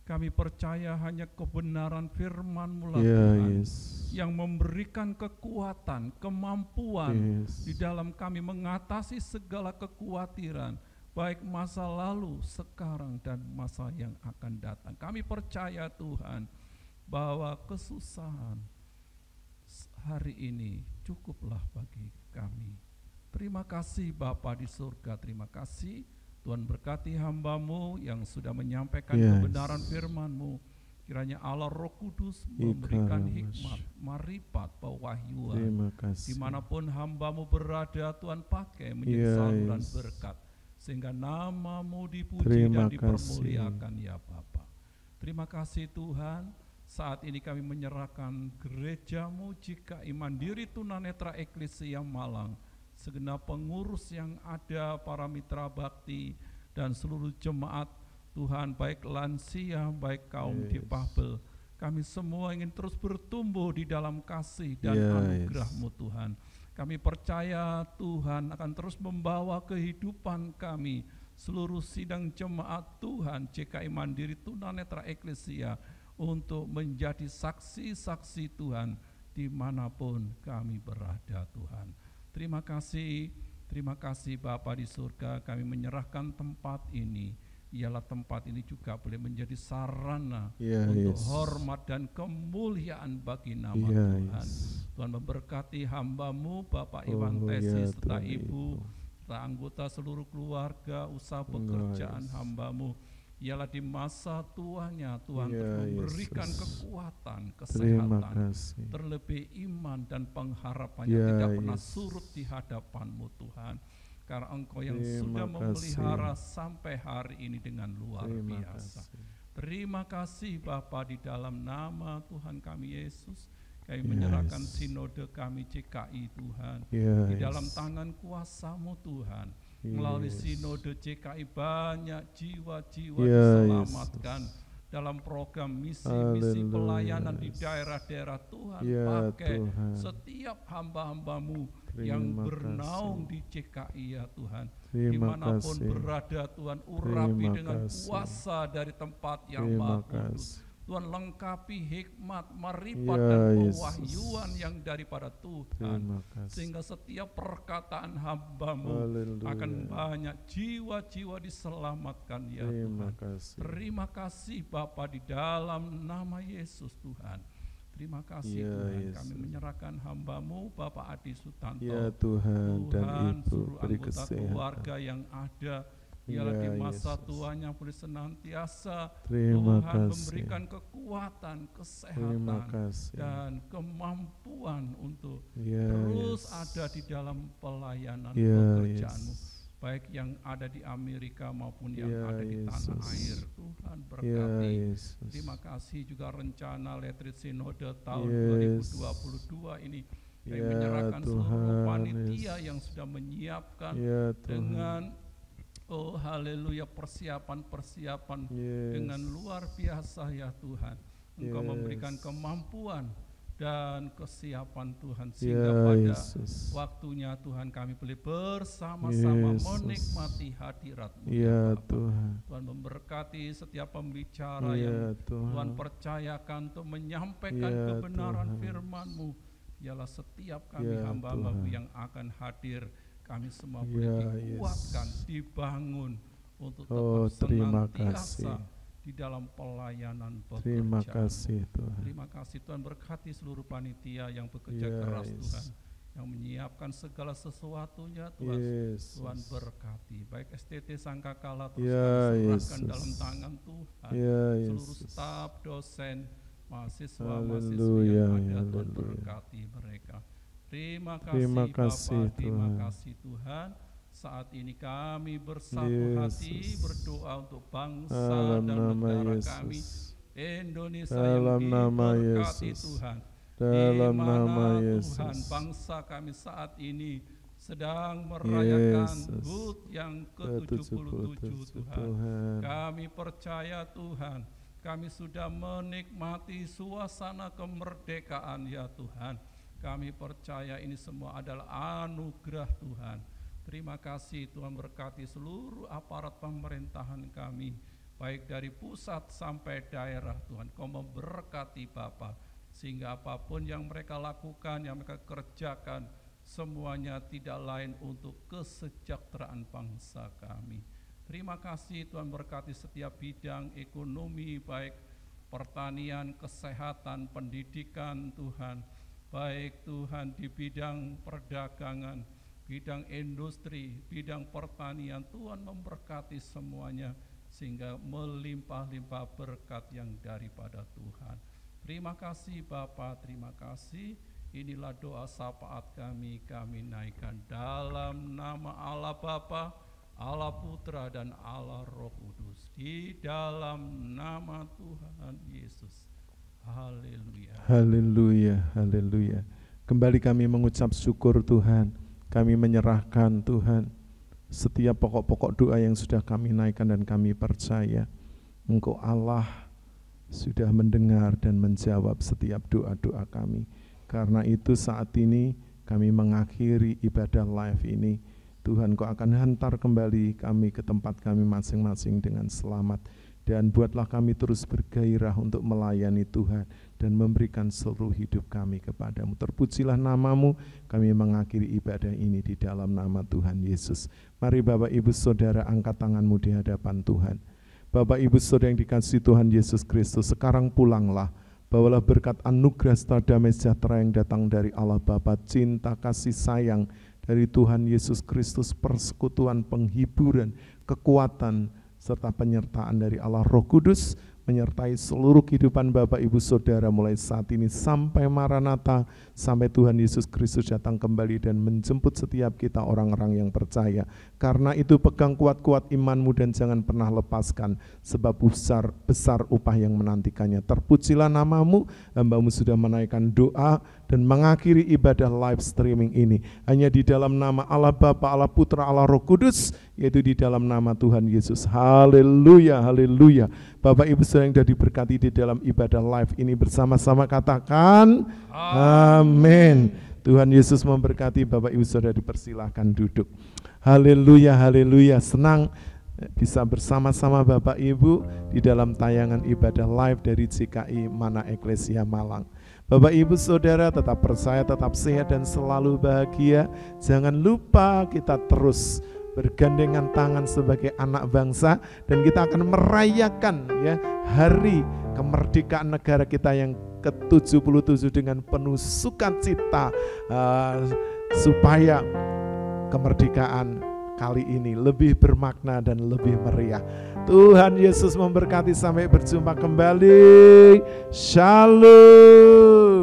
Kami percaya hanya kebenaran firman-Mu lah Tuhan, yang memberikan kekuatan, kemampuan di dalam kami mengatasi segala kekhawatiran, baik masa lalu, sekarang, dan masa yang akan datang. Kami percaya Tuhan, bahwa kesusahan hari ini cukuplah bagi kami. Terima kasih Bapa di surga, terima kasih Tuhan berkati hamba-Mu yang sudah menyampaikan kebenaran firman-Mu. Kiranya Allah Roh Kudus memberikan hikmat, marifat, pewahyuan. Dimanapun hamba-Mu berada, Tuhan pakai menjadi saluran berkat. Sehingga nama-Mu dipuji dan dipermuliakan ya Bapa. Terima kasih Tuhan, saat ini kami menyerahkan gereja-Mu GKI Mandiri Tunanetra Eklesia Malang, segenap pengurus yang ada, para mitra bakti, dan seluruh jemaat Tuhan, baik lansia, baik kaum difabel. Kami semua ingin terus bertumbuh di dalam kasih dan anugerah-Mu Tuhan. Kami percaya Tuhan akan terus membawa kehidupan kami, seluruh sidang jemaat Tuhan GKI Mandiri Tunanetra Eklesia, untuk menjadi saksi-saksi Tuhan dimanapun kami berada Tuhan. Terima kasih Bapa di surga, kami menyerahkan tempat ini. Ialah tempat ini juga boleh menjadi sarana untuk hormat dan kemuliaan bagi nama Tuhan. Tuhan memberkati hamba-Mu Bapak Iwan Tesis, serta Ibu, serta anggota seluruh keluarga, usaha pekerjaan hamba-Mu. Ialah di masa tuanya Tuhan memberikan kekuatan, kesehatan, terlebih iman dan pengharapannya tidak pernah surut di hadapan-Mu Tuhan. Karena Engkau yang sudah memelihara sampai hari ini dengan luar biasa. Terima kasih Bapa, di dalam nama Tuhan kami Yesus, kami menyerahkan sinode kami GKI Tuhan, di dalam tangan kuasa-Mu Tuhan. Melalui sinode GKI banyak jiwa-jiwa diselamatkan dalam program misi-misi pelayanan di daerah-daerah Tuhan. Pakai setiap hamba-hamba-Mu yang bernaung di GKI ya Tuhan. Dimanapun berada Tuhan, urapi dengan kuasa dari tempat yang Maha Kudus. Tuhan lengkapi hikmat, marifat, dan pewahyuan yang daripada Tuhan, sehingga setiap perkataan hamba-Mu akan banyak jiwa-jiwa diselamatkan ya Tuhan. Terima kasih Bapa, di dalam nama Yesus Tuhan. Terima kasih Tuhan, kami menyerahkan hamba-Mu Bapak Adi Sutanto, Tuhan dan Ibu, seluruh anggota keluarga yang ada, ialah di masa tuanya boleh senantiasa Tuhan memberikan kekuatan, kesehatan, dan kemampuan untuk terus ada di dalam pelayanan pekerjaan-Mu, baik yang ada di Amerika maupun yang ada di tanah air. Tuhan berkati. Terima kasih juga rencana Letret Sinode tahun 2022 ini. Kami menyerahkan seluruh panitia yang sudah menyiapkan dengan haleluya, persiapan dengan luar biasa ya Tuhan. Engkau memberikan kemampuan dan kesiapan Tuhan, sehingga Ya pada Yesus. waktunya Tuhan kami boleh bersama-sama Yesus. menikmati hadirat-Mu. Ya Bapa. Tuhan. Tuhan memberkati setiap pembicara Ya yang Tuhan Tuhan. percayakan untuk menyampaikan Ya kebenaran Tuhan. firman-Mu. Ialah setiap kami Ya hamba-Mu Tuhan. yang akan hadir, kami semua Ya boleh dikuatkan, Yesus. dibangun untuk Oh, tetap terima senantiasa kasih. di dalam pelayanan Terima pekerjaan. kasih Tuhan. Terima kasih Tuhan, berkati seluruh panitia yang bekerja Ya, keras Yesus. Tuhan, yang menyiapkan segala sesuatunya Tuhan. Yesus. Tuhan berkati, baik STT Sangkakala terus Ya, kami serahkan Yesus. dalam tangan Tuhan. Ya Seluruh Yesus. staf, dosen, mahasiswa Haleluya, yang ada, Tuhan haleluya. berkati mereka. Terima Terima kasih kasih, Bapa, terima Tuhan. kasih Tuhan. Saat ini kami bersatu hati Yesus. berdoa untuk bangsa Dalam dan nama negara kami Yesus. Indonesia Dalam yang nama diberkati Yesus. Tuhan. Dalam Di mana nama Tuhan, Yesus. bangsa kami saat ini sedang merayakan Yesus. HUT yang ke-77 Tuhan. Tuhan. Kami percaya Tuhan, kami sudah menikmati suasana kemerdekaan ya Tuhan. Kami percaya ini semua adalah anugerah Tuhan. Terima kasih Tuhan, berkati seluruh aparat pemerintahan kami, baik dari pusat sampai daerah Tuhan. Kau memberkati Bapa, sehingga apapun yang mereka lakukan, yang mereka kerjakan, semuanya tidak lain untuk kesejahteraan bangsa kami. Terima kasih Tuhan, berkati setiap bidang ekonomi, baik pertanian, kesehatan, pendidikan Tuhan, baik Tuhan di bidang perdagangan, bidang industri, bidang pertanian. Tuhan memberkati semuanya sehingga melimpah-limpah berkat yang daripada Tuhan. Terima kasih Bapa, terima kasih. Inilah doa syafaat kami naikkan dalam nama Allah Bapa, Allah Putra dan Allah Roh Kudus, di dalam nama Tuhan Yesus. Haleluya. Haleluya, haleluya. Kembali kami mengucap syukur Tuhan. Kami menyerahkan Tuhan setiap pokok-pokok doa yang sudah kami naikkan, dan kami percaya Engkau Allah sudah mendengar dan menjawab setiap doa-doa kami. Karena itu saat ini kami mengakhiri ibadah live ini. Tuhan, Kau akan hantar kembali kami ke tempat kami masing-masing dengan selamat. Dan buatlah kami terus bergairah untuk melayani Tuhan dan memberikan seluruh hidup kami kepadamu. Terpujilah namamu, kami mengakhiri ibadah ini di dalam nama Tuhan Yesus. Mari Bapak Ibu Saudara angkat tanganmu di hadapan Tuhan. Bapak Ibu Saudara yang dikasihi Tuhan Yesus Kristus, sekarang pulanglah. Bawalah berkat anugerah serta damai sejahtera yang datang dari Allah Bapa, cinta kasih sayang dari Tuhan Yesus Kristus, persekutuan, penghiburan, kekuatan, serta penyertaan dari Allah Roh Kudus menyertai seluruh kehidupan Bapak Ibu Saudara mulai saat ini sampai Maranatha, sampai Tuhan Yesus Kristus datang kembali dan menjemput setiap kita orang-orang yang percaya. Karena itu pegang kuat-kuat imanmu dan jangan pernah lepaskan, sebab besar upah yang menantikannya. Terpujilah namamu, hamba-Mu sudah menaikkan doa dan mengakhiri ibadah live streaming ini hanya di dalam nama Allah Bapa, Allah Putra, Allah Roh Kudus, yaitu di dalam nama Tuhan Yesus. Haleluya, haleluya. Bapak Ibu Saudara yang sudah diberkati di dalam ibadah live ini, bersama-sama katakan amin. Tuhan Yesus memberkati. Bapak Ibu Saudara dipersilahkan duduk. Haleluya, haleluya. Senang bisa bersama-sama Bapak Ibu di dalam tayangan ibadah live dari GKI Mana Eklesia Malang. Bapak Ibu Saudara tetap percaya, tetap sehat dan selalu bahagia. Jangan lupa kita terus bergandengan tangan sebagai anak bangsa, dan kita akan merayakan ya hari kemerdekaan negara kita yang ke-77 dengan penuh sukacita, supaya kemerdekaan kali ini lebih bermakna dan lebih meriah. Tuhan Yesus memberkati, sampai berjumpa kembali. Shalom.